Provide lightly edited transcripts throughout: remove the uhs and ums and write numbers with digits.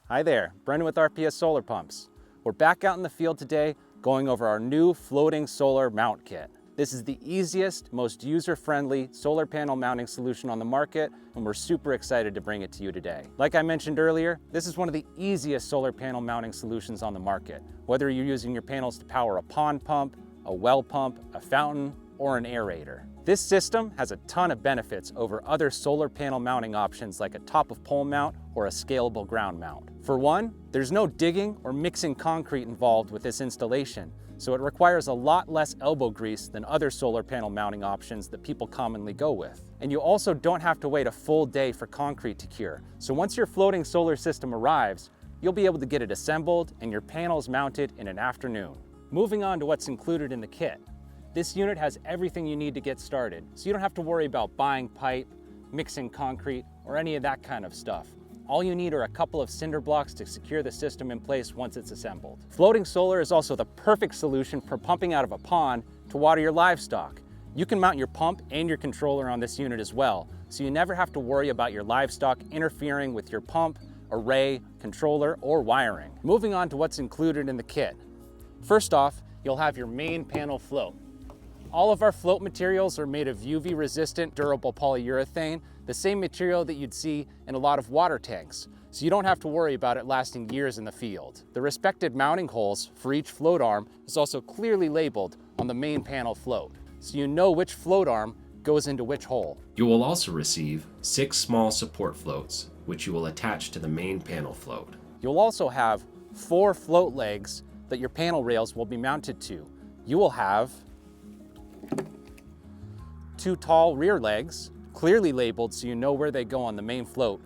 Hi there, Brendan with RPS Solar Pumps. We're back out in the field today going over our new floating solar mount kit. This is the easiest, most user-friendly solar panel mounting solution on the market, and we're super excited to bring it to you today. Like I mentioned earlier, this is one of the easiest solar panel mounting solutions on the market, whether you're using your panels to power a pond pump, a well pump, a fountain, or an aerator. This system has a ton of benefits over other solar panel mounting options like a top of pole mount or a scalable ground mount. For one, there's no digging or mixing concrete involved with this installation, so it requires a lot less elbow grease than other solar panel mounting options that people commonly go with. And you also don't have to wait a full day for concrete to cure. So once your floating solar system arrives, you'll be able to get it assembled and your panels mounted in an afternoon. Moving on to what's included in the kit. This unit has everything you need to get started, so you don't have to worry about buying pipe, mixing concrete, or any of that kind of stuff. All you need are a couple of cinder blocks to secure the system in place once it's assembled. Floating solar is also the perfect solution for pumping out of a pond to water your livestock. You can mount your pump and your controller on this unit as well, so you never have to worry about your livestock interfering with your pump, array, controller, or wiring. Moving on to what's included in the kit. First off, you'll have your main panel float. All of our float materials are made of UV-resistant durable polyurethane, the same material that you'd see in a lot of water tanks, so you don't have to worry about it lasting years in the field. The respective mounting holes for each float arm is also clearly labeled on the main panel float, so you know which float arm goes into which hole. You will also receive 6 small support floats, which you will attach to the main panel float. You'll also have 4 float legs that your panel rails will be mounted to. You will have 2 tall rear legs, clearly labeled so you know where they go on the main float,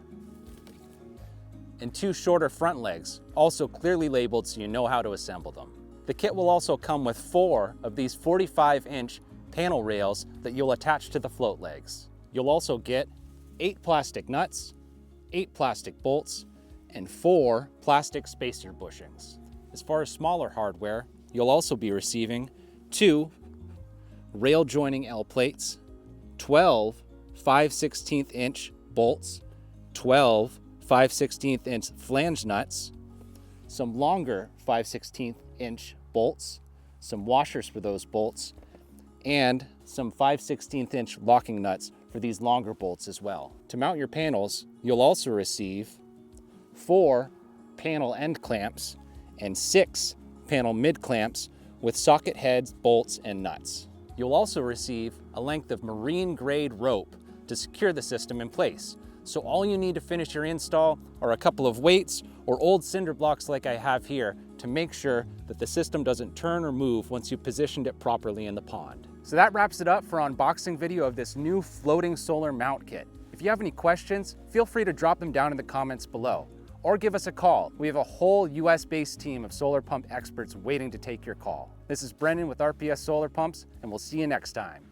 and 2 shorter front legs, also clearly labeled so you know how to assemble them. The kit will also come with 4 of these 45-inch panel rails that you'll attach to the float legs. You'll also get 8 plastic nuts, 8 plastic bolts, and 4 plastic spacer bushings. As far as smaller hardware, you'll also be receiving 2 rail joining L plates, 12 5/16" bolts, 12 5/16" flange nuts, some longer 5/16" bolts, some washers for those bolts, and some 5/16" locking nuts for these longer bolts as well. To mount your panels, you'll also receive 4 panel end clamps and 6 panel mid clamps with socket heads, bolts, and nuts. You'll also receive a length of marine grade rope to secure the system in place. So all you need to finish your install are a couple of weights or old cinder blocks like I have here to make sure that the system doesn't turn or move once you've positioned it properly in the pond. So that wraps it up for our unboxing video of this new floating solar mount kit. If you have any questions, feel free to drop them down in the comments below or give us a call. We have a whole US-based team of solar pump experts waiting to take your call. This is Brendan with RPS Solar Pumps, and we'll see you next time.